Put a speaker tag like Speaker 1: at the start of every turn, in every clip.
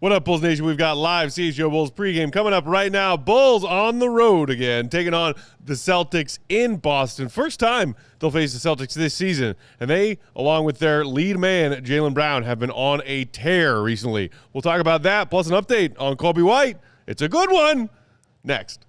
Speaker 1: What up, Bulls Nation? We've got live CHGO Bulls pregame coming up right now. Bulls on the road again, taking on the Celtics in Boston. First time they'll face the Celtics this season, and they, along with their lead man, Jaylen Brown, have been on a tear recently. We'll talk about that, plus an update on Coby White. It's a good one. Next.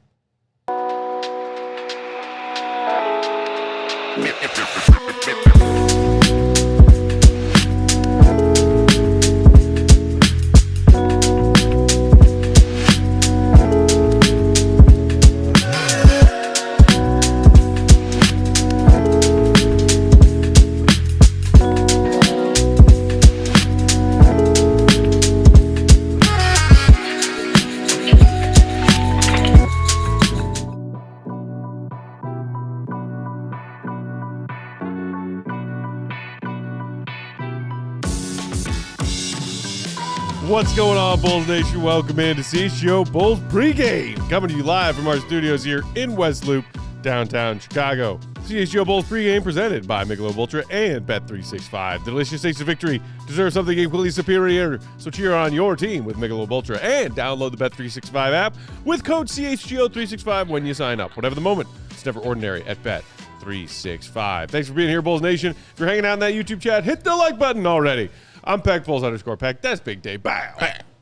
Speaker 1: What's going on, Bulls Nation? Welcome in to CHGO Bulls pregame. Coming to you live from our studios here in West Loop, downtown Chicago. CHGO Bulls pregame presented by Michelob Ultra and Bet365. Delicious taste of victory deserves something equally superior. So cheer on your team with Michelob Ultra and download the Bet365 app with code CHGO365 when you sign up. Whatever the moment, it's never ordinary at Bet365. Thanks for being here, Bulls Nation. If you're hanging out in that YouTube chat, hit the like button already. I'm Peck, Bulls_Peck. That's Big Dave. Bow.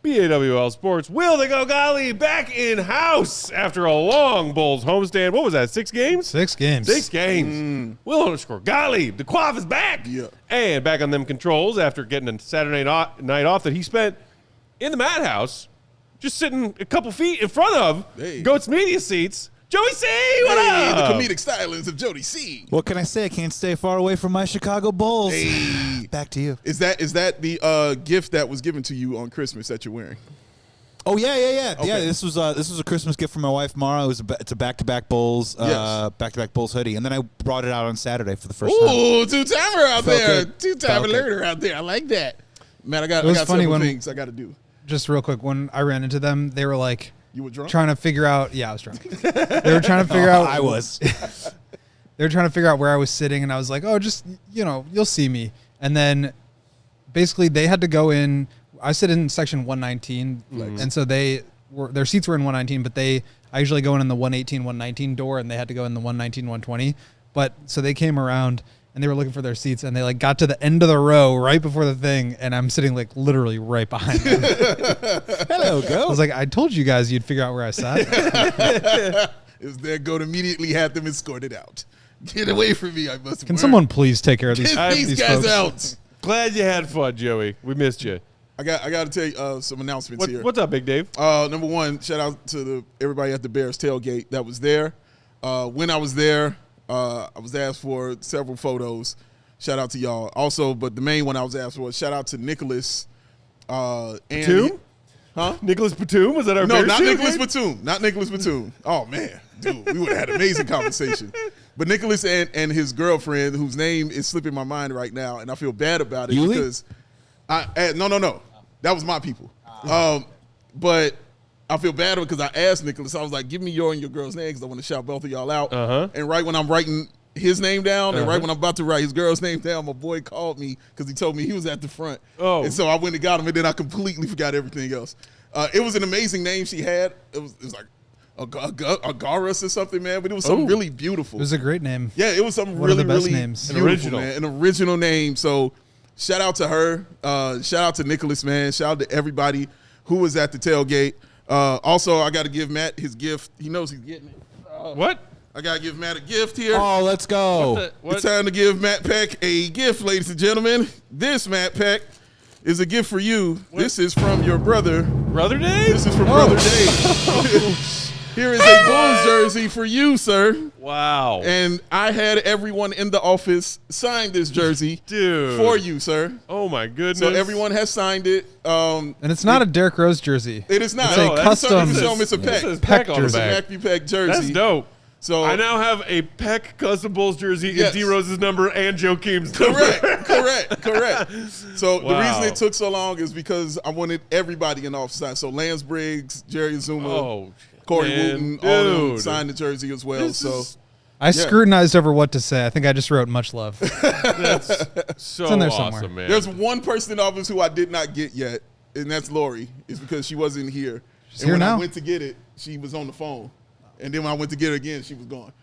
Speaker 1: BAWL Sports. Will they go Gottlieb back in house after a long Bulls homestand. What was that, 6 games?
Speaker 2: 6 games.
Speaker 1: 6 games. Will_Gottlieb. The quaff is back.
Speaker 3: Yeah.
Speaker 1: And back on them controls after getting a Saturday night off that he spent in the madhouse, just sitting a couple feet in front of Goats Media seats. Joey C, what up?
Speaker 3: The comedic stylings of Jody C.
Speaker 2: What can I say? I can't stay far away from my Chicago Bulls.
Speaker 3: Hey.
Speaker 2: Back to you.
Speaker 3: Is that the gift that was given to you on Christmas that you're wearing?
Speaker 2: Oh yeah.
Speaker 3: Okay.
Speaker 2: Yeah, this was a Christmas gift from my wife Mara. It's a back-to-back Bulls back-to-back Bulls hoodie, and then I brought it out on Saturday for the first time.
Speaker 3: Ooh, two-timer out there.
Speaker 2: Good.
Speaker 3: Two-timer learner out there. I like that. Man, I got
Speaker 4: funny
Speaker 3: several
Speaker 4: when-
Speaker 3: things I got to do.
Speaker 4: Just real quick, when I ran into them, they were like
Speaker 3: You were drunk?
Speaker 4: trying to figure out. Yeah, I was drunk. They were trying to figure out.
Speaker 2: I was.
Speaker 4: They were trying to figure out where I was sitting, and I was like, "Oh, just you'll see me." And then, basically, they had to go in. I sit in section 119, and so their seats were in 119, but I usually go in the 118, 119 door, and they had to go in the 119, 120. But so they came around. And they were looking for their seats, and they got to the end of the row right before the thing, and I'm sitting literally right behind them.
Speaker 2: Hello, go.
Speaker 4: I was like, I told you guys you'd figure out where I sat.
Speaker 3: Is there go to immediately have them escorted out? Get away from me! I must.
Speaker 4: Can someone please take care of these?
Speaker 3: Get these guys
Speaker 4: folks?
Speaker 3: out?
Speaker 1: Glad you had fun, Joey. We missed you.
Speaker 3: I got to tell you some announcements here.
Speaker 1: What's up, Big Dave?
Speaker 3: Number one, shout out to everybody at the Bears tailgate that was there. When I was there, I was asked for several photos. Shout out to y'all. Also, but the main one I was asked for, shout out to Nicholas.
Speaker 1: Batum?
Speaker 3: Huh?
Speaker 1: Nicholas Batum? Was that our
Speaker 3: No,
Speaker 1: Bears
Speaker 3: not
Speaker 1: team?
Speaker 3: Nicholas Batum. Not Nicholas Batum. Oh, man. Dude, we would have had an amazing conversation. But Nicholas and his girlfriend, whose name is slipping my mind right now, and I feel bad about it
Speaker 2: Yuli?
Speaker 3: because no. That was my people. But I feel bad because I asked Nicholas, I was like, give me your and your girl's name because I want to shout both of y'all out. And right when I'm writing his name down and right when I'm about to write his girl's name down, my boy called me because he told me he was at the front.
Speaker 1: Oh.
Speaker 3: And so I went and got him, and then I completely forgot everything else. It was an amazing name she had. It was like Agaris or something, man, but it was something really beautiful.
Speaker 4: It was a great name.
Speaker 3: Yeah, it was something
Speaker 4: One of
Speaker 3: really,
Speaker 4: the best
Speaker 3: really
Speaker 4: names.
Speaker 3: beautiful, man. An original name. So shout out to her. Shout out to Nicholas, man. Shout out to everybody who was at the tailgate. Also, I got to give Matt his gift. He knows he's getting it.
Speaker 1: What?
Speaker 3: I got to give Matt a gift here.
Speaker 2: Oh, let's go.
Speaker 3: It's time to give Matt Peck a gift, ladies and gentlemen. This, Matt Peck, is a gift for you. This is from your brother.
Speaker 1: Brother Dave?
Speaker 3: This is from Brother Dave. Here is a Bulls jersey for you, sir.
Speaker 1: Wow.
Speaker 3: And I had everyone in the office sign this jersey for you, sir.
Speaker 1: Oh, my goodness.
Speaker 3: So everyone has signed it.
Speaker 4: And it's not a Derrick Rose jersey.
Speaker 3: It is not.
Speaker 4: It's a custom.
Speaker 3: It's a Peck.
Speaker 1: It says Peck on the
Speaker 3: It's a
Speaker 1: back.
Speaker 3: Matthew Peck jersey.
Speaker 1: That's dope.
Speaker 3: So
Speaker 1: I now have a Peck custom Bulls jersey
Speaker 3: Yes.
Speaker 1: in D Rose's number and Joakim's number.
Speaker 3: Correct. So the
Speaker 1: Wow.
Speaker 3: reason it took so long is because I wanted everybody in the office. So Lance Briggs, Jerry Azuma, Corey Wooten, all of them signed the jersey as well.
Speaker 4: I scrutinized over what to say. I think I just wrote much love.
Speaker 1: That's so
Speaker 4: in there
Speaker 1: awesome,
Speaker 4: somewhere.
Speaker 1: man.
Speaker 3: There's one person in the office who I did not get yet. and that's Lori, is because she wasn't here.
Speaker 4: She's
Speaker 3: and
Speaker 4: here
Speaker 3: when
Speaker 4: now.
Speaker 3: I went to get it, she was on the phone. And then when I went to get it again, she was gone.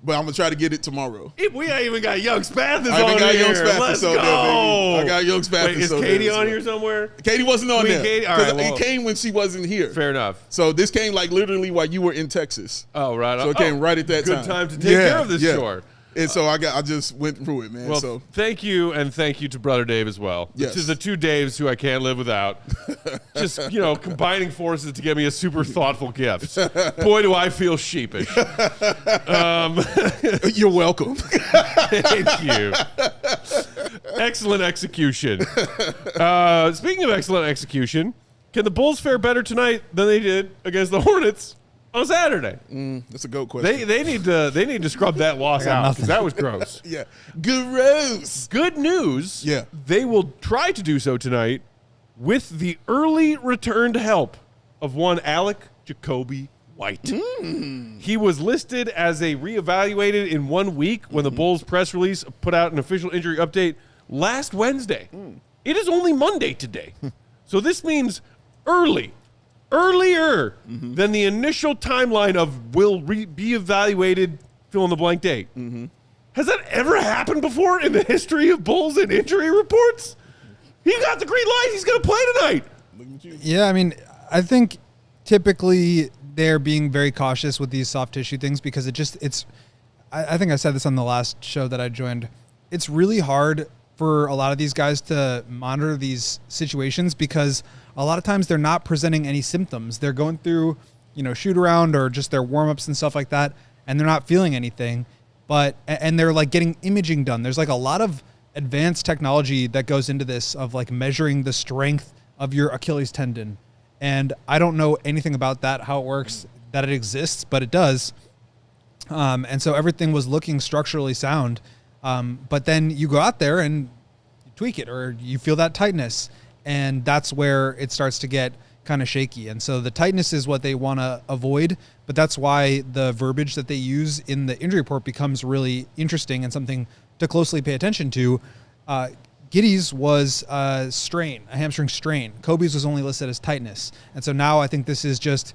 Speaker 3: But I'm going to try to get it tomorrow.
Speaker 1: We ain't even got Young Spathis
Speaker 3: I
Speaker 1: on
Speaker 3: got
Speaker 1: here.
Speaker 3: Young Spathis
Speaker 1: Let's
Speaker 3: on
Speaker 1: go.
Speaker 3: there, baby. I got Young Spathis.
Speaker 1: Wait, is
Speaker 3: on
Speaker 1: Katie
Speaker 3: there
Speaker 1: on here somewhere?
Speaker 3: Katie wasn't on there.
Speaker 1: Katie? All right, well,
Speaker 3: it came when she wasn't here.
Speaker 1: Fair enough.
Speaker 3: So this came like literally while you were in Texas.
Speaker 1: Oh, right.
Speaker 3: So it came right at that
Speaker 1: Good time to take care of this chore.
Speaker 3: And so I just went through it, man.
Speaker 1: Well,
Speaker 3: so
Speaker 1: thank you, and thank you to Brother Dave as well.
Speaker 3: Yes.
Speaker 1: To the two Daves who I can't live without. Just, combining forces to give me a super thoughtful gift. Boy, do I feel sheepish.
Speaker 3: you're welcome.
Speaker 1: Thank you. Excellent execution. Speaking of excellent execution, can the Bulls fare better tonight than they did against the Hornets on Saturday?
Speaker 3: That's a goat question.
Speaker 1: They need to scrub that loss out because that was gross.
Speaker 3: Yeah. Gross.
Speaker 1: Good news.
Speaker 3: Yeah.
Speaker 1: They will try to do so tonight with the early returned help of one Alec Jacoby White. He was listed as a reevaluated in 1 week when the Bulls press release put out an official injury update last Wednesday. It is only Monday today. So this means earlier than the initial timeline of will be evaluated fill in the blank date. Has that ever happened before in the history of Bulls and injury reports? He got the green light. He's going to play tonight.
Speaker 4: Yeah, I mean, I think typically they're being very cautious with these soft tissue things because I think I said this on the last show that I joined. It's really hard for a lot of these guys to monitor these situations because a lot of times they're not presenting any symptoms. They're going through, shoot around or just their warm-ups and stuff like that, and they're not feeling anything. And they're like getting imaging done. There's like a lot of advanced technology that goes into this of like measuring the strength of your Achilles tendon. And I don't know anything about that, how it works, that it exists, but it does. And so everything was looking structurally sound. But then you go out there and you tweak it or you feel that tightness. And that's where it starts to get kind of shaky. And so the tightness is what they want to avoid. But that's why the verbiage that they use in the injury report becomes really interesting and something to closely pay attention to. Giddey's was a hamstring strain. Coby's was only listed as tightness. And so now I think this is just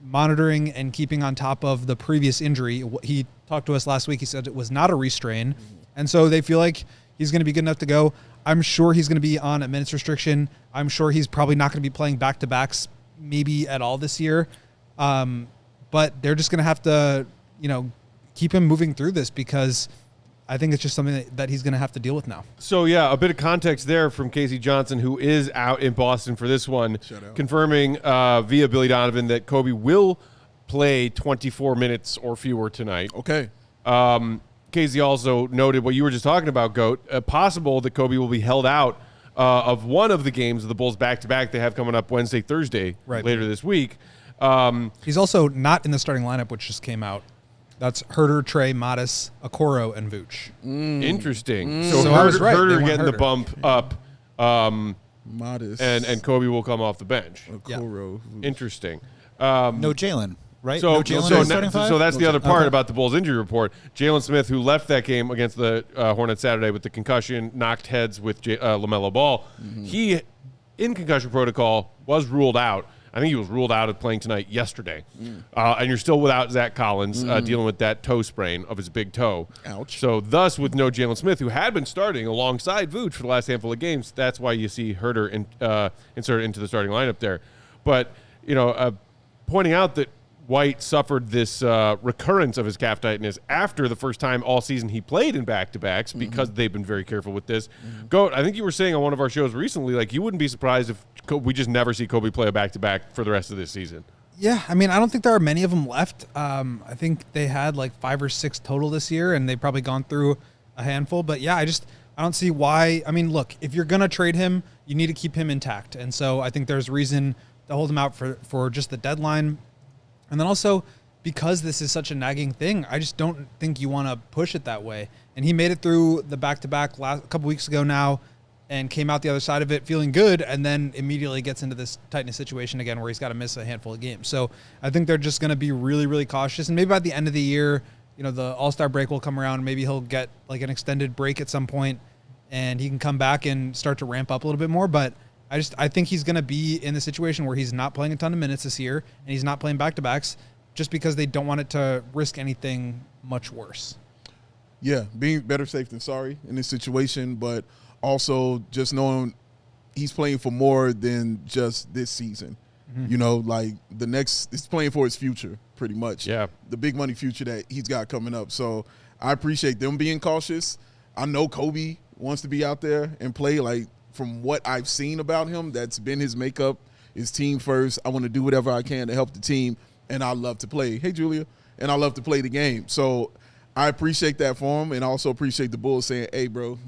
Speaker 4: monitoring and keeping on top of the previous injury. He talked to us last week. He said it was not a restrain. And so they feel like he's going to be good enough to go. I'm sure he's going to be on a minutes restriction. I'm sure he's probably not going to be playing back-to-backs maybe at all this year. But they're just going to have to, keep him moving through this because I think it's just something that he's going to have to deal with now.
Speaker 1: So, yeah, a bit of context there from Casey Johnson, who is out in Boston for this one, confirming via Billy Donovan that Coby will play 24 minutes or fewer tonight.
Speaker 3: Okay.
Speaker 1: Casey also noted what you were just talking about, Goat. Possible that Coby will be held out of one of the games of the Bulls back-to-back they have coming up Wednesday, Thursday, later this week.
Speaker 4: He's also not in the starting lineup, which just came out. That's Herter, Trey, Modis, Okoro, and Vooch.
Speaker 1: Interesting.
Speaker 4: So I was right.
Speaker 1: Herter
Speaker 4: They want
Speaker 1: getting the
Speaker 4: Herter.
Speaker 1: bump up,
Speaker 3: Modest.
Speaker 1: and Coby will come off the bench.
Speaker 3: Okoro.
Speaker 1: Interesting.
Speaker 2: No Jaylen, right?
Speaker 1: So,
Speaker 2: no Jaylen in the starting five?
Speaker 1: so that's the other part
Speaker 2: Okay.
Speaker 1: about the Bulls injury report. Jalen Smith, who left that game against the Hornets Saturday with the concussion, knocked heads with LaMelo Ball. He, in concussion protocol, was ruled out. I think he was ruled out of playing tonight yesterday. And you're still without Zach Collins dealing with that toe sprain of his big toe.
Speaker 3: Ouch.
Speaker 1: So thus, with no Jalen Smith, who had been starting alongside Vooch for the last handful of games, that's why you see Herter inserted into the starting lineup there. But, pointing out that White suffered this recurrence of his calf tightness after the first time all season he played in back-to-backs because they've been very careful with this. Goat, I think you were saying on one of our shows recently, like you wouldn't be surprised if we just never see Coby play a back-to-back for the rest of this season.
Speaker 4: Yeah, I mean, I don't think there are many of them left. I think they had like 5 or 6 total this year, and they've probably gone through a handful. But yeah, I don't see why. I mean, look, if you're going to trade him, you need to keep him intact. And so I think there's reason to hold him out for just the deadline. And then also, because this is such a nagging thing, I just don't think you want to push it that way. And he made it through the back-to-back a couple weeks ago now and came out the other side of it feeling good and then immediately gets into this tightness situation again where he's got to miss a handful of games. So I think they're just going to be really, really cautious. And maybe by the end of the year, the All-Star break will come around. Maybe he'll get like an extended break at some point and he can come back and start to ramp up a little bit more. But I think he's going to be in the situation where he's not playing a ton of minutes this year and he's not playing back-to-backs just because they don't want it to risk anything much worse.
Speaker 3: Yeah, being better safe than sorry in this situation, but also just knowing he's playing for more than just this season. You know, like he's playing for his future pretty much.
Speaker 1: Yeah.
Speaker 3: The big money future that he's got coming up. So I appreciate them being cautious. I know Coby wants to be out there and play. Like, from what I've seen about him, that's been his makeup, is team first. I want to do whatever I can to help the team, and I love to play. Hey, Julia. And I love to play the game. So I appreciate that for him, and I also appreciate the Bulls saying, hey, bro,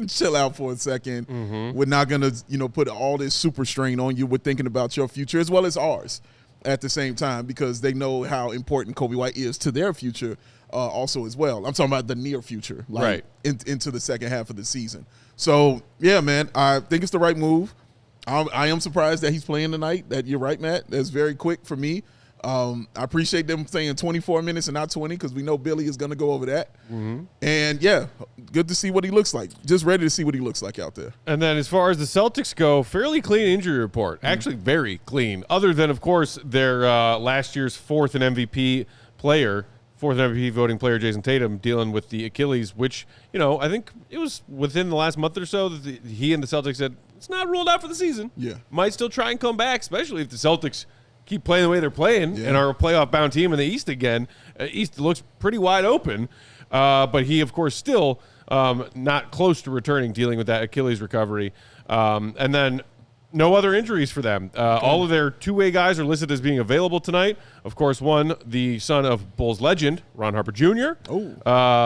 Speaker 3: chill out for a second. We're not going to, put all this super strain on you. We're thinking about your future as well as ours at the same time, because they know how important Coby White is to their future also as well. I'm talking about the near future, like into the second half of the season. So, yeah, man, I think it's the right move. I am surprised that he's playing tonight. That you're right, Matt. That's very quick for me. I appreciate them saying 24 minutes and not 20, because we know Billy is going to go over that. And, yeah, good to see what he looks like. Just ready to see what he looks like out there.
Speaker 1: And then as far as the Celtics go, fairly clean injury report. Actually very clean, other than, of course, their last year's fourth and MVP voting player, Jayson Tatum, dealing with the Achilles, which, I think it was within the last month or so that he and the Celtics said it's not ruled out for the season.
Speaker 3: Yeah.
Speaker 1: Might still try and come back, especially if the Celtics keep playing the way they're playing and are a playoff-bound team in the East again. East looks pretty wide open, but he, of course, still not close to returning, dealing with that Achilles recovery. And then no other injuries for them. All of their two-way guys are listed as being available tonight. Of course, one, the son of Bulls legend, Ron Harper Jr.,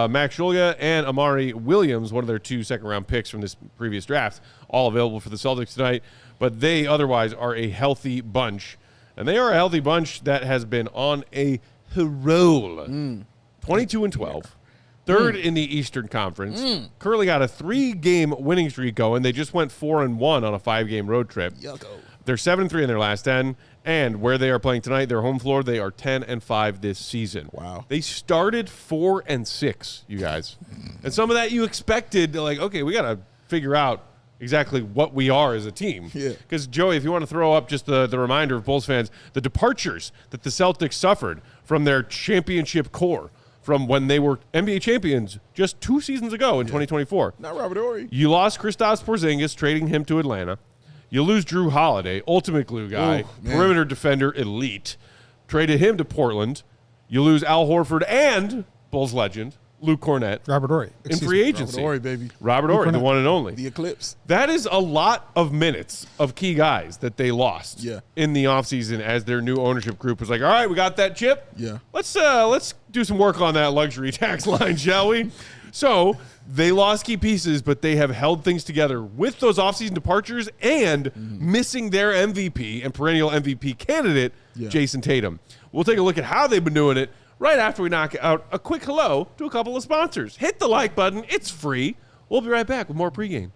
Speaker 1: Max Shulga, and Amari Williams, one of their 2 second-round picks from this previous draft, all available for the Celtics tonight. But they otherwise are a healthy bunch. And they are a healthy bunch that has been on a roll. 22-12. Third in the Eastern Conference. Currently got a 3-game winning streak going. They just went 4-1 on a 5-game road trip. They're 7-3 in their last 10. And where they are playing tonight, their home floor, they are 10-5 this season.
Speaker 3: Wow.
Speaker 1: They started 4-6, you guys. And some of that you expected, like, okay, we got to figure out exactly what we are as a team. Because, Joey, if you want to throw up just the reminder of Bulls fans, the departures that the Celtics suffered from their championship core from when they were NBA champions just 2 seasons ago in 2024.
Speaker 3: Not Robert Horry.
Speaker 1: You lost Kristaps Porzingis, trading him to Atlanta. You lose Drew Holiday, ultimate glue guy, perimeter defender elite. Traded him to Portland. You lose Al Horford and Bulls legend Luke Cornett.
Speaker 4: Robert Horry.
Speaker 1: In free agency.
Speaker 3: Robert Horry, baby.
Speaker 1: Robert Horry, the one and only.
Speaker 3: The Eclipse.
Speaker 1: That is a lot of minutes of key guys that they lost in the offseason as their new ownership group was like, all right, we got that chip. Let's do some work on that luxury tax line, shall we? So they lost key pieces, but they have held things together with those offseason departures and missing their MVP and perennial MVP candidate, Jayson Tatum. We'll take a look at how they've been doing it right after we knock out a quick hello to a couple of sponsors. Hit the like button. It's free. We'll be right back with more pregame.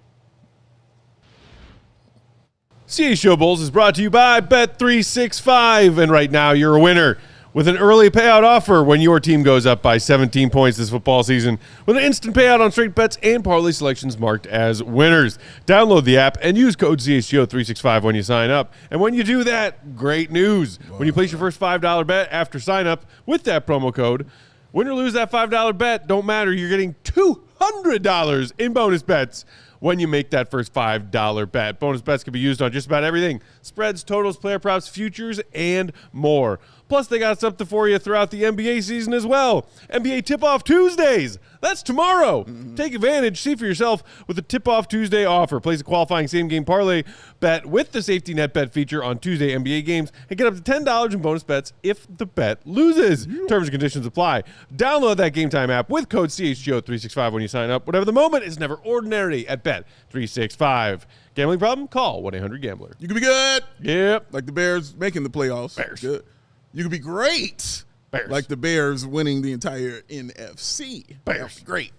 Speaker 1: CHGO Bulls is brought to you by Bet365. And right now, you're a winner with an early payout offer when your team goes up by 17 points this football season with an instant payout on straight bets and parlay selections marked as winners. Download the app and use code CHGO365 when you sign up. And when you do that, great news. When you place your first $5 bet after sign up with that promo code, win or lose that $5 bet, don't matter. You're getting $200 in bonus bets when you make that first $5 bet. Bonus bets can be used on just about everything: spreads, totals, player props, futures, and more. Plus, they got something for you throughout the NBA season as well. NBA Tip-Off Tuesdays. That's tomorrow. Take advantage. See for yourself with the Tip-Off Tuesday offer. Place a qualifying same-game parlay bet with the safety net bet feature on Tuesday NBA games and get up to $10 in bonus bets if the bet loses. Terms and conditions apply. Download that Game Time app with code CHGO365 when you sign up. Whatever the moment is never ordinary at Bet365. Gambling problem? Call 1-800-GAMBLER.
Speaker 3: You can be good.
Speaker 1: Yep.
Speaker 3: Like the Bears making the playoffs.
Speaker 1: Bears.
Speaker 3: Good. You could be great.
Speaker 1: Bears.
Speaker 3: Like the Bears winning the entire NFC.
Speaker 1: Bears.
Speaker 3: Great.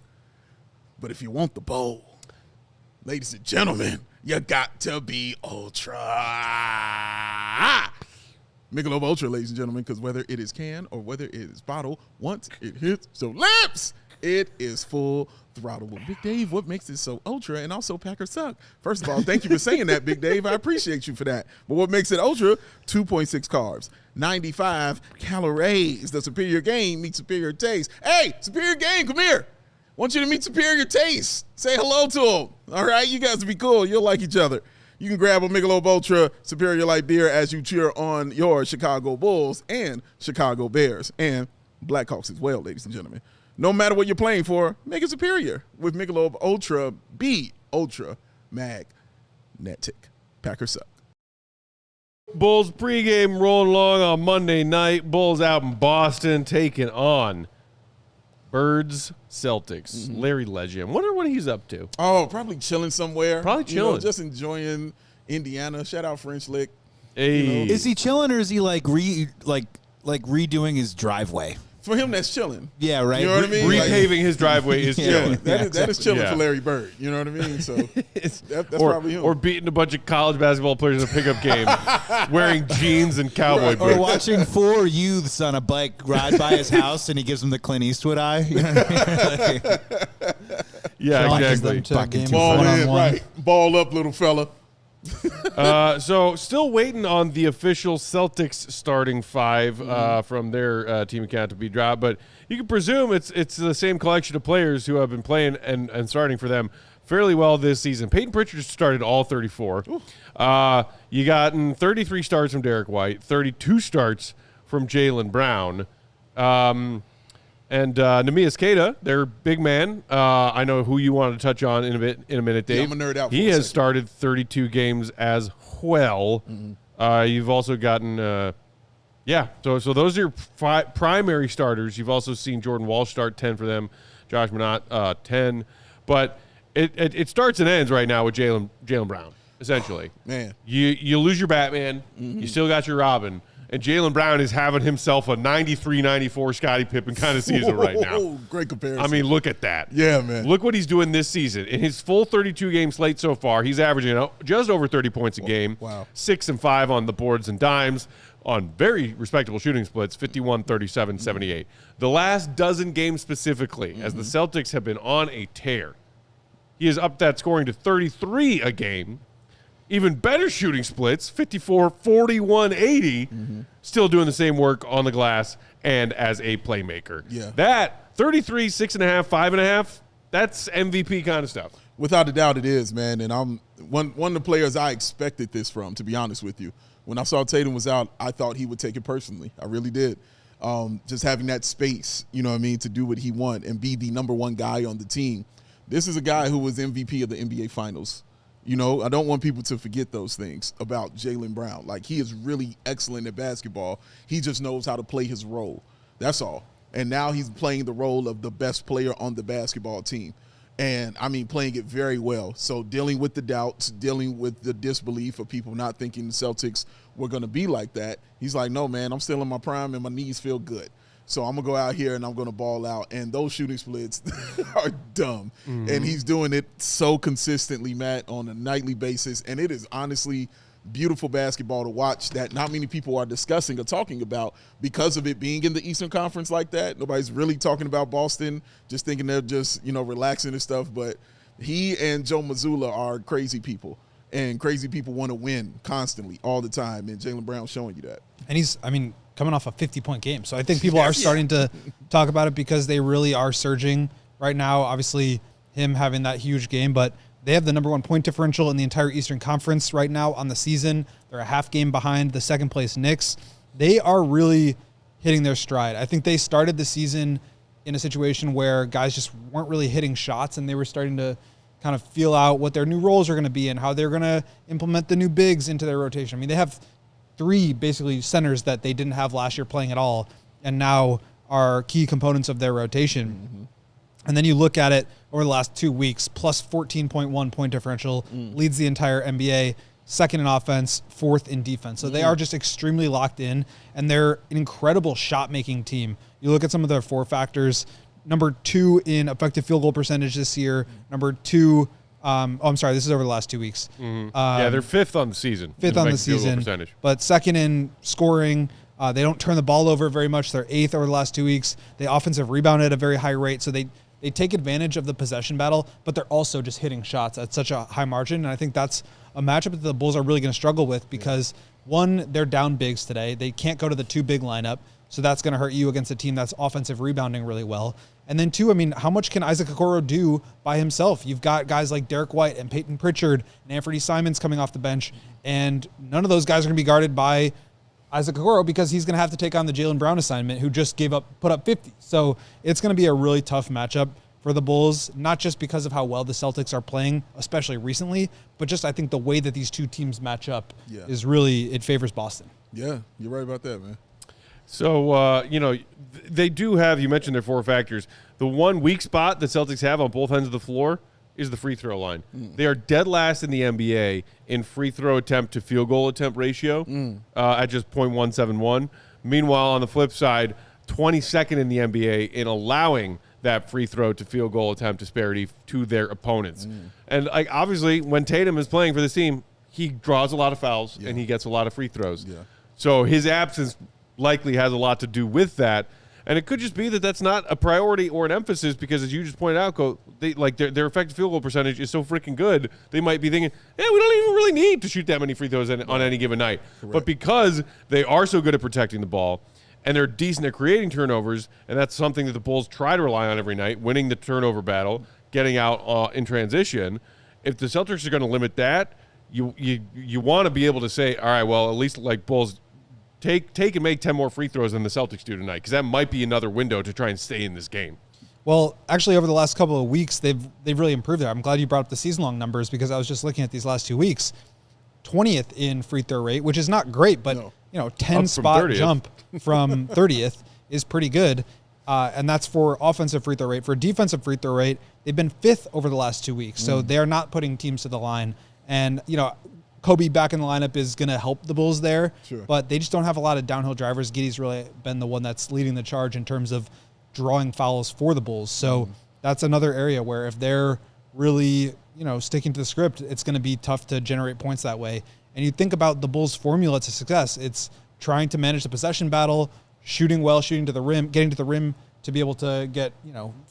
Speaker 3: But if you want the bowl, ladies and gentlemen, you got to be Ultra. Michelob Ultra, ladies and gentlemen, because whether it is can or whether it is bottle, once it hits your lips, It is full throttle. Well, Big Dave, what makes it so ultra and also Packers suck? First of all, thank you for saying that, Big Dave. I appreciate you for that. But what makes it ultra? 2.6 carbs, 95 calories. The superior game meets superior taste. Hey, superior game, come here. Want you to meet superior taste. Say hello to them. All right, you guys will be cool. You'll like each other. You can grab a Michelob Ultra Superior Light beer as you cheer on your Chicago Bulls and Chicago Bears and Blackhawks as well, ladies and gentlemen. No matter what you're playing for, make it superior with Michelob Ultra B Ultra Magnetic. Packers suck.
Speaker 1: Bulls pregame rolling along on Monday night. Bulls out in Boston taking on Birds Celtics. Larry Legend. Wonder what he's up to.
Speaker 3: Oh, probably chilling somewhere.
Speaker 1: Probably chilling.
Speaker 3: Just enjoying Indiana. Shout out French Lick.
Speaker 1: Hey.
Speaker 2: Is he chilling or is he redoing his driveway?
Speaker 3: For him, that's chilling.
Speaker 2: Yeah, right.
Speaker 3: You know what I mean?
Speaker 1: Repaving his driveway is chilling.
Speaker 3: That is chilling
Speaker 1: Yeah.
Speaker 3: for Larry Bird. You know what I mean? So that's probably him.
Speaker 1: Or beating a bunch of college basketball players in a pickup game wearing jeans and cowboy boots.
Speaker 2: Or watching 4 youths on a bike ride by his house and he gives them the Clint Eastwood eye. You know what I mean?
Speaker 1: Yeah,
Speaker 4: Launches
Speaker 1: exactly.
Speaker 4: them to
Speaker 2: Fucking
Speaker 4: game
Speaker 3: Ball in,
Speaker 4: one-on-one.
Speaker 3: right. Ball up, little fella.
Speaker 1: So still waiting on the official Celtics starting 5 from their team account to be dropped, but you can presume it's the same collection of players who have been playing and starting for them fairly well this season. Peyton Pritchard started all 34. You gotten 33 starts from Derek White, 32 starts from Jaylen Brown. And Neemias Queta, their big man, I know who you wanted to touch on in a minute, Dave.
Speaker 3: Yeah, I'm a nerd out for
Speaker 1: He
Speaker 3: a
Speaker 1: has
Speaker 3: second.
Speaker 1: started 32 games as well. You've also gotten, so those are your primary starters. You've also seen Jordan Walsh start 10 for them, Josh Minott 10. But it starts and ends right now with Jaylen Brown, essentially.
Speaker 3: Man.
Speaker 1: You lose your Batman, you still got your Robin. And Jaylen Brown is having himself a 93-94 Scottie Pippen kind of season right now.
Speaker 3: Oh, great comparison.
Speaker 1: I mean, look at that.
Speaker 3: Yeah, man.
Speaker 1: Look what he's doing this season. In his full 32-game slate so far, he's averaging just over 30 points a game.
Speaker 3: Wow.
Speaker 1: 6 and 5 on the boards and dimes on very respectable shooting splits, 51, 37, 78. The last dozen games specifically, as the Celtics have been on a tear, he has upped that scoring to 33 a game. Even better shooting splits, 54, 41, 80, still doing the same work on the glass and as a playmaker.
Speaker 3: Yeah.
Speaker 1: That 33, 6.5, 5.5, that's MVP kind of stuff.
Speaker 3: Without a doubt, it is, man. And I'm one of the players I expected this from, to be honest with you. When I saw Tatum was out, I thought he would take it personally. I really did. Just having that space, you know what I mean, to do what he wants and be the number one guy on the team. This is a guy who was MVP of the NBA Finals. You know, I don't want people to forget those things about Jaylen Brown. Like, he is really excellent at basketball. He just knows how to play his role. That's all. And now he's playing the role of the best player on the basketball team. And, I mean, playing it very well. So dealing with the doubts, dealing with the disbelief of people not thinking the Celtics were going to be like that. He's like, no, man, I'm still in my prime and my knees feel good. So I'm going to go out here and I'm going to ball out. And those shooting splits are dumb. And he's doing it so consistently, Matt, on a nightly basis. And it is honestly beautiful basketball to watch that not many people are discussing or talking about because of it being in the Eastern Conference like that. Nobody's really talking about Boston, just thinking they're just, relaxing and stuff. But he and Joe Mazzulla are crazy people. And crazy people want to win constantly, all the time. And Jaylen Brown showing you that.
Speaker 4: And he's, coming off a 50-point game. So I think people are starting to talk about it because they really are surging right now. Obviously, him having that huge game, but they have the number 1 point differential in the entire Eastern Conference right now on the season. They're a half game behind the second-place Knicks. They are really hitting their stride. I think they started the season in a situation where guys just weren't really hitting shots, and they were starting to kind of feel out what their new roles are going to be and how they're going to implement the new bigs into their rotation. They have 3 basically centers that they didn't have last year playing at all and now are key components of their rotation. And then you look at it over the last 2 weeks, plus 14.1 point differential, leads the entire NBA, second in offense, fourth in defense. So they are just extremely locked in, and they're an incredible shot-making team. You look at some of their 4 factors, number 2 in effective field goal percentage this year, number 2 this is over the last 2 weeks.
Speaker 1: They're 5th on the season.
Speaker 4: Fifth on the season, but second in scoring. They don't turn the ball over very much. They're 8th over the last 2 weeks. They offensive rebound at a very high rate, so they they take advantage of the possession battle, but they're also just hitting shots at such a high margin. And I think that's a matchup that the Bulls are really going to struggle with because, one, they're down bigs today. They can't go to the 2 big lineup, so that's going to hurt you against a team that's offensive rebounding really well. And then, two, I mean, how much can Isaac Okoro do by himself? You've got guys like Derek White and Peyton Pritchard and Anthony Simons coming off the bench, and none of those guys are going to be guarded by Isaac Okoro because he's going to have to take on the Jaylen Brown assignment, who just put up 50. So it's going to be a really tough matchup for the Bulls, not just because of how well the Celtics are playing, especially recently, but just I think the way that these two teams match up is really, it favors Boston.
Speaker 3: Yeah, you're right about that, man.
Speaker 1: So, they do have, you mentioned their 4 factors. The one weak spot the Celtics have on both ends of the floor is the free throw line. They are dead last in the NBA in free throw attempt to field goal attempt ratio at just 0.171. Meanwhile, on the flip side, 22nd in the NBA in allowing that free throw to field goal attempt disparity to their opponents. And like obviously, when Tatum is playing for this team, he draws a lot of fouls and he gets a lot of free throws. Yeah. So his absence likely has a lot to do with that. And it could just be that that's not a priority or an emphasis because, as you just pointed out, their effective field goal percentage is so freaking good, they might be thinking, we don't even really need to shoot that many free throws on any given night. Correct. But because they are so good at protecting the ball and they're decent at creating turnovers, and that's something that the Bulls try to rely on every night, winning the turnover battle, getting out in transition, if the Celtics are going to limit that, you want to be able to say, all right, well, at least like Bulls – Take and make 10 more free throws than the Celtics do tonight, because that might be another window to try and stay in this game.
Speaker 4: Well, actually, over the last couple of weeks, they've really improved there. I'm glad you brought up the season-long numbers because I was just looking at these last 2 weeks. 20th in free throw rate, which is not great, but 10-spot jump from 30th is pretty good, and that's for offensive free throw rate. For defensive free throw rate, they've been 5th over the last 2 weeks, so they are not putting teams to the line. And Coby back in the lineup is going to help the Bulls there, but they just don't have a lot of downhill drivers. Giddey's really been the one that's leading the charge in terms of drawing fouls for the Bulls. So that's another area where if they're really, sticking to the script, it's going to be tough to generate points that way. And you think about the Bulls' formula to success. It's trying to manage the possession battle, shooting well, shooting to the rim, getting to the rim to be able to get,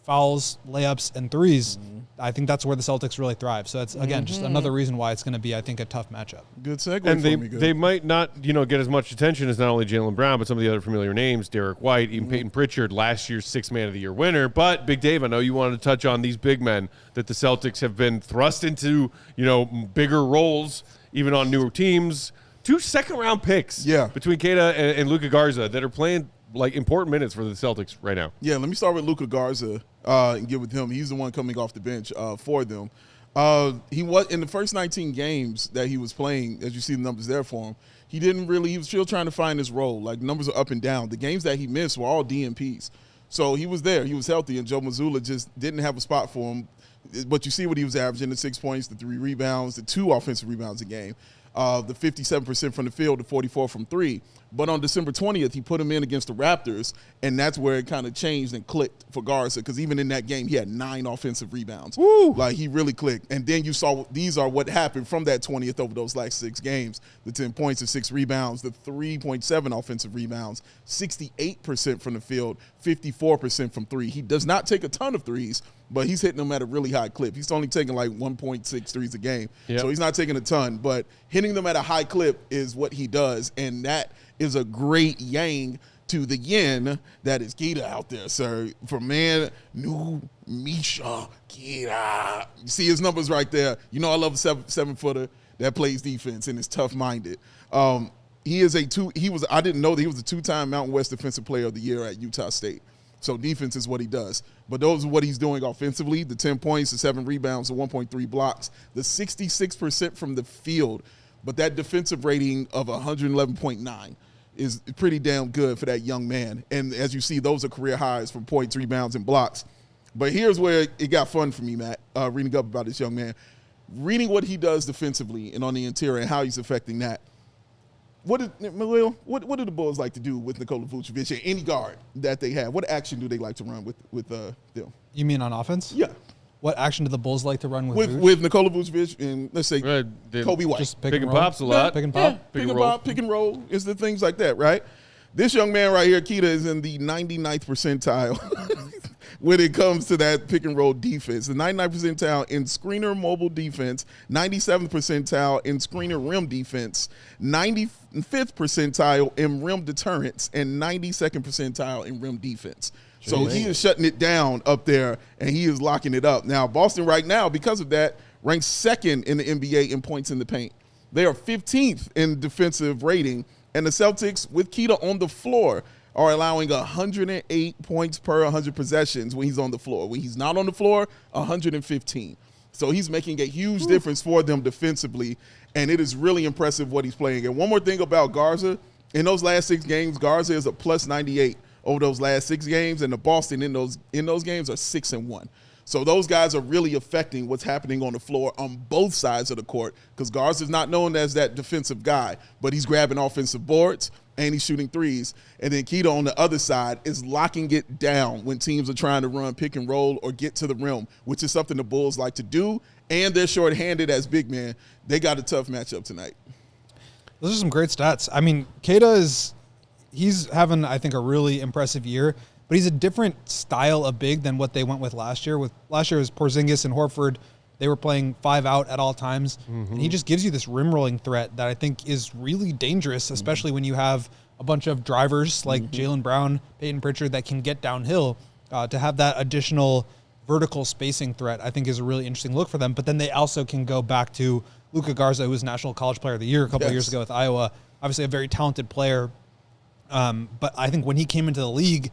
Speaker 4: fouls, layups, and threes. I think that's where the Celtics really thrive. So that's, again, just another reason why it's going to be, I think, a tough matchup.
Speaker 3: Good segue.
Speaker 1: And they might not, get as much attention as not only Jaylen Brown, but some of the other familiar names, Derek White, even Peyton Pritchard, last year's 6th Man of the Year winner. But, Big Dave, I know you wanted to touch on these big men that the Celtics have been thrust into, bigger roles, even on newer teams. 2 second-round picks between Keita and Luka Garza that are playing important minutes for the Celtics right now.
Speaker 3: Yeah, let me start with Luka Garza and get with him. He's the one coming off the bench for them. He was in the first 19 games that he was playing, as you see the numbers there for him, he was still trying to find his role. Like, numbers are up and down. The games that he missed were all DNPs. So he was there. He was healthy, and Joe Mazzulla just didn't have a spot for him. But you see what he was averaging, the 6 points, the 3 rebounds, the 2 offensive rebounds a game. The 57% from the field, the 44 from 3. But on December 20th, he put him in against the Raptors, and that's where it kind of changed and clicked for Garza, because even in that game, he had 9 offensive rebounds. Woo! Like, he really clicked. And then you saw these are what happened from that 20th over those last 6 games. The 10 points, the 6 rebounds, the 3.7 offensive rebounds, 68% from the field, 54% from 3. He does not take a ton of threes, but he's hitting them at a really high clip. He's only taking like 1.6 threes a game. Yep. So he's not taking a ton, but hitting them at a high clip is what he does, and that is a great yang to the yin that is Keita out there, sir. For man, new Misha Keita. You see his numbers right there. I love a 7-footer that plays defense and is tough-minded. I didn't know that he was a 2-time Mountain West Defensive Player of the Year at Utah State. So defense is what he does. But those are what he's doing offensively, the 10 points, the 7 rebounds, the 1.3 blocks, the 66% from the field. But that defensive rating of 111.9 is pretty damn good for that young man. And as you see, those are career highs for points, rebounds, and blocks. But here's where it got fun for me, Matt, reading up about this young man. Reading what he does defensively and on the interior and how he's affecting that. What do the Bulls like to do with Nikola Vucevic and any guard that they have? What action do they like to run with them?
Speaker 4: You mean on offense?
Speaker 3: Yeah.
Speaker 4: What action do the Bulls like to run
Speaker 3: with Nikola Vucevic and, let's say, Coby White?
Speaker 4: Just
Speaker 1: pick and pops a lot.
Speaker 4: Pick and pop?
Speaker 3: Yeah, pick and roll is the things like that, right? This young man right here, Keita, is in the 99th percentile when it comes to that pick and roll defense. The 99th percentile in screener mobile defense, 97th percentile in screener rim defense, 95th percentile in rim deterrence, and 92nd percentile in rim defense. So he is shutting it down up there, and he is locking it up. Now, Boston right now, because of that, ranks second in the NBA in points in the paint. They are 15th in defensive rating, and the Celtics, with Keita on the floor, are allowing 108 points per 100 possessions when he's on the floor. When he's not on the floor, 115. So he's making a huge difference for them defensively, and it is really impressive what he's playing. And one more thing about Garza, in those last 6 games, Garza is a plus 98 over those last 6 games, and the Boston in those games are 6-1. So those guys are really affecting what's happening on the floor on both sides of the court, because Garza is not known as that defensive guy, but he's grabbing offensive boards and he's shooting threes. And then Keita on the other side is locking it down when teams are trying to run pick and roll or get to the rim, which is something the Bulls like to do. And they're shorthanded as big men. They got a tough matchup tonight.
Speaker 4: Those are some great stats. I mean, Keita he's having, I think, a really impressive year, but he's a different style of big than what they went with last year. Last year was Porzingis and Horford. They were playing 5 out at all times, and he just gives you this rim rolling threat that I think is really dangerous, especially when you have a bunch of drivers like Jaylen Brown, Peyton Pritchard that can get downhill. To have that additional vertical spacing threat, I think, is a really interesting look for them. But then they also can go back to Luka Garza, who was National College Player of the Year a couple of years ago with Iowa. Obviously a very talented player. But I think when he came into the league,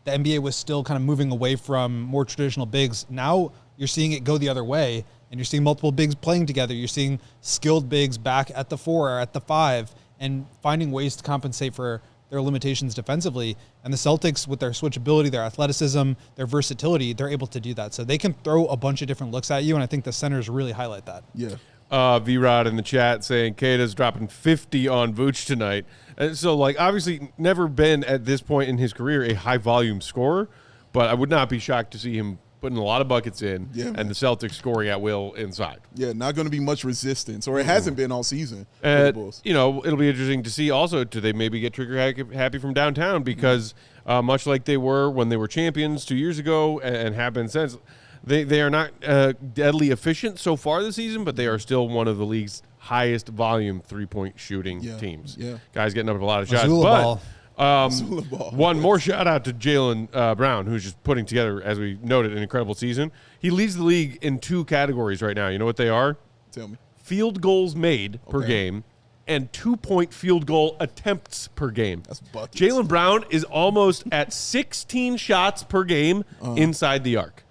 Speaker 4: the NBA was still kind of moving away from more traditional bigs. Now you're seeing it go the other way, and you're seeing multiple bigs playing together. You're seeing skilled bigs back at the 4 or at the 5 and finding ways to compensate for their limitations defensively. And the Celtics, with their switchability, their athleticism, their versatility, they're able to do that. So they can throw a bunch of different looks at you, and I think the centers really highlight that.
Speaker 3: Yeah.
Speaker 1: V-Rod in the chat saying Keita's dropping 50 on Vooch tonight. And so, obviously never been at this point in his career a high-volume scorer, but I would not be shocked to see him putting a lot of buckets in and the Celtics scoring at will inside.
Speaker 3: Yeah, not going to be much resistance, or it hasn't been all season for the Bulls.
Speaker 1: It'll be interesting to see also, do they maybe get trigger happy from downtown, because much like they were when they were champions 2 years ago and have been since, they are not deadly efficient so far this season, but they are still one of the league's highest volume three-point shooting teams.
Speaker 3: Yeah.
Speaker 1: Guys getting up a lot of shots.
Speaker 4: Azula
Speaker 1: ball. One more shout out to Jaylen Brown, who's just putting together, as we noted, an incredible season. He leads the league in 2 categories right now. You know what they are?
Speaker 3: Tell me.
Speaker 1: Field goals made per game and 2-point field goal attempts per game.
Speaker 3: That's buckets.
Speaker 1: Jaylen Brown is almost at 16 shots per game inside the arc.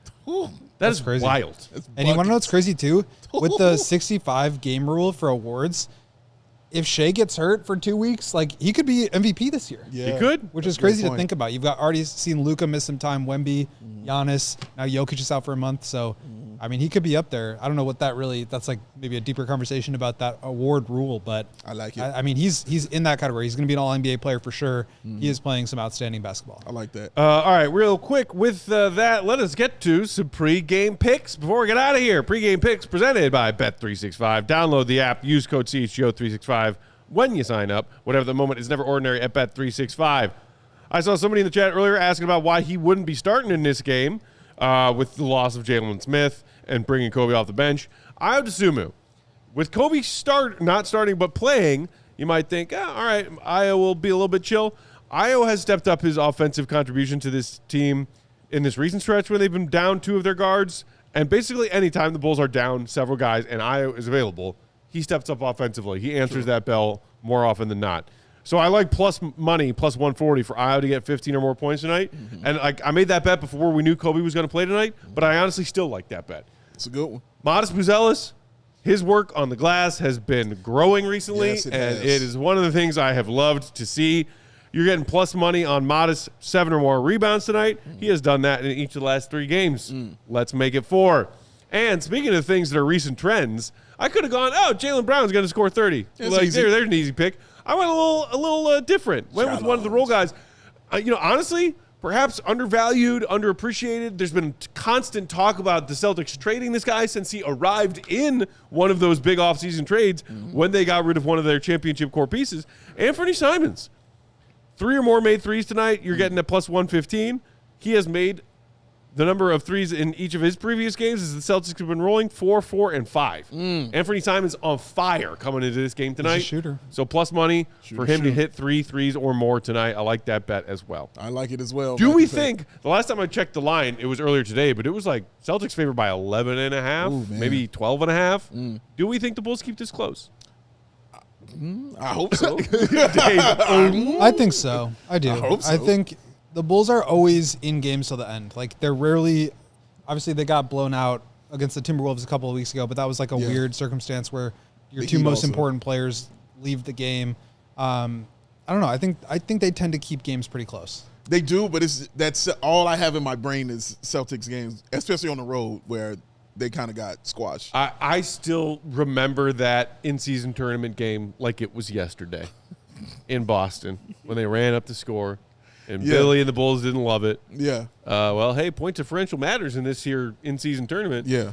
Speaker 1: That's
Speaker 4: crazy.
Speaker 1: Wild.
Speaker 4: And you want to know what's crazy too? With the 65 game rule for awards, if Shea gets hurt for 2 weeks, he could be MVP this year.
Speaker 3: Yeah.
Speaker 1: He could.
Speaker 4: Which is crazy to think about. You've already seen Luka miss some time, Wemby, Giannis, now Jokic is out for a month. So, I mean, he could be up there. I don't know what that's maybe a deeper conversation about that award rule, but
Speaker 3: I like it.
Speaker 4: I mean, he's in that category. He's going to be an all-NBA player for sure. He is playing some outstanding basketball.
Speaker 3: I like that.
Speaker 1: All right, real quick with that, let us get to some pregame picks before we get out of here. Pregame picks presented by Bet365. Download the app. Use code CHGO365 when you sign up. Whatever the moment is never ordinary at Bet365. I saw somebody in the chat earlier asking about why he wouldn't be starting in this game with the loss of Jalen Smith and bringing Coby off the bench. I would assume with Coby not starting but playing, you might think, all right, Ayo will be a little bit chill. Ayo has stepped up his offensive contribution to this team in this recent stretch when they've been down 2 of their guards. And basically anytime the Bulls are down several guys and Ayo is available, he steps up offensively. He answers that bell more often than not. So I like plus money, plus 140 for Ayo to get 15 or more points tonight. And I made that bet before we knew Coby was going to play tonight, but I honestly still like that bet.
Speaker 3: It's a good one.
Speaker 1: Modest Buzelis, his work on the glass has been growing recently,
Speaker 3: Yes, it
Speaker 1: and
Speaker 3: has.
Speaker 1: it is one of the things I have loved to see. You're getting plus money on Modest 7 or more rebounds tonight. He has done that in each of the last 3 games. Let's make it 4. And speaking of things that are recent trends, I could have gone, Jaylen Brown's going to score 30. There's an easy pick. I went a little different. Went with one of the role guys. Honestly, perhaps undervalued, underappreciated. There's been constant talk about the Celtics trading this guy since he arrived in one of those big offseason trades when they got rid of one of their championship core pieces. Anthony Simons, 3 or more made threes tonight. You're getting a plus 115. He has made the number of threes in each of his previous games is the Celtics have been rolling 4, 4, and 5. Anthony Simon's on fire coming into this game tonight.
Speaker 4: He's a shooter.
Speaker 1: So plus money for him to hit 3 threes or more tonight. I like that bet as well.
Speaker 3: I like it as well.
Speaker 1: Do we think, the last time I checked the line, it was earlier today, but it was like Celtics favored by 11.5, maybe 12.5. Do we think the Bulls keep this close?
Speaker 3: I hope so.
Speaker 4: I think so. I do.
Speaker 3: I hope so.
Speaker 4: I think the Bulls are always in games till the end. Like, they're rarely – obviously, they got blown out against the Timberwolves a couple of weeks ago, but that was like a weird circumstance where your two most important players leave the game. I don't know. I think they tend to keep games pretty close.
Speaker 3: They do, but that's all I have in my brain is Celtics games, especially on the road where they kind of got squashed.
Speaker 1: I still remember that in-season tournament game like it was yesterday in Boston when they ran up the score. And Billy and the Bulls didn't love it.
Speaker 3: Yeah.
Speaker 1: Well, hey, point differential matters in this here in-season tournament.
Speaker 3: Yeah.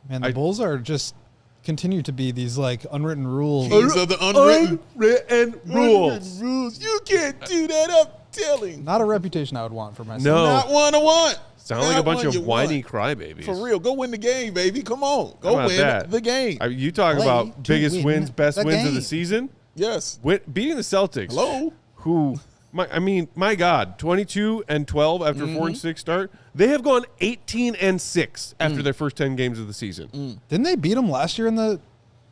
Speaker 4: Man, the Bulls are just continue to be these, like, unwritten rules.
Speaker 3: Kings of the unwritten
Speaker 1: rules.
Speaker 3: You can't do that. I'm telling.
Speaker 4: Not a reputation I would want for myself.
Speaker 1: No.
Speaker 3: Not one I want.
Speaker 1: Sound like a bunch of whiny crybabies.
Speaker 3: For real. Go win the game, baby. Come on. Go win the game.
Speaker 1: You talking about biggest wins, best wins of the season?
Speaker 3: Yes.
Speaker 1: Beating the Celtics.
Speaker 3: Hello.
Speaker 1: Who... my God, 22-12 after 4-6 start. They have gone 18-6 after their first 10 games of the season.
Speaker 4: Didn't they beat them last year in the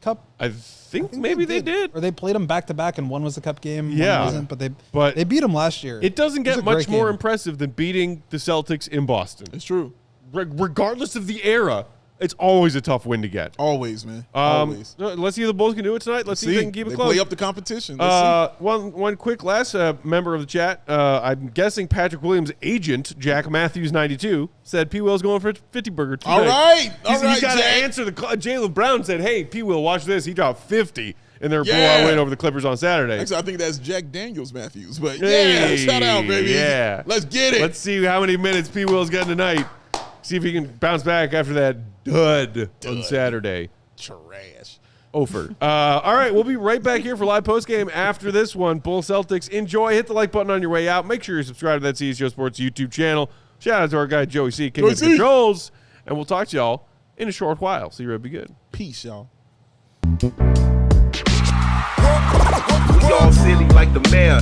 Speaker 4: Cup?
Speaker 1: I think maybe they did.
Speaker 4: Or they played them back-to-back, and one was the Cup game,
Speaker 1: Yeah.
Speaker 4: one wasn't. But they beat them last year.
Speaker 1: It doesn't get
Speaker 4: was a
Speaker 1: much
Speaker 4: great
Speaker 1: more
Speaker 4: game.
Speaker 1: impressive than beating the Celtics in Boston.
Speaker 3: It's true.
Speaker 1: Regardless of the era, it's always a tough win to get.
Speaker 3: Always, man. Always.
Speaker 1: Let's see if the Bulls can do it tonight. Let's see if they can keep it close.
Speaker 3: Play up the competition. Let's see.
Speaker 1: One quick last member of the chat. I'm guessing Patrick Williams' agent, Jack Matthews 92, said P. Will's going for a 50 burger tonight.
Speaker 3: All right.
Speaker 1: He's got to
Speaker 3: Jack.
Speaker 1: answer the call. Jaylen Brown said, "Hey, P. Will, watch this. He dropped 50 in their blowout win over the Clippers on Saturday."
Speaker 3: Actually, I think that's Jack Daniels Matthews. But
Speaker 1: Hey,
Speaker 3: shout out, baby.
Speaker 1: Yeah.
Speaker 3: Let's get it.
Speaker 1: Let's see how many minutes P. Will's getting tonight. See if he can bounce back after that dud on Saturday.
Speaker 3: Trash.
Speaker 1: Over. All right, we'll be right back here for live postgame after this one. Bull Celtics. Enjoy. Hit the like button on your way out. Make sure you're subscribed to that CHGO Sports YouTube channel. Shout out to our guy Joey C. King of the Controls. And we'll talk to y'all in a short while. See you right. Be good.
Speaker 3: Peace, y'all.
Speaker 5: We all silly like the mayor.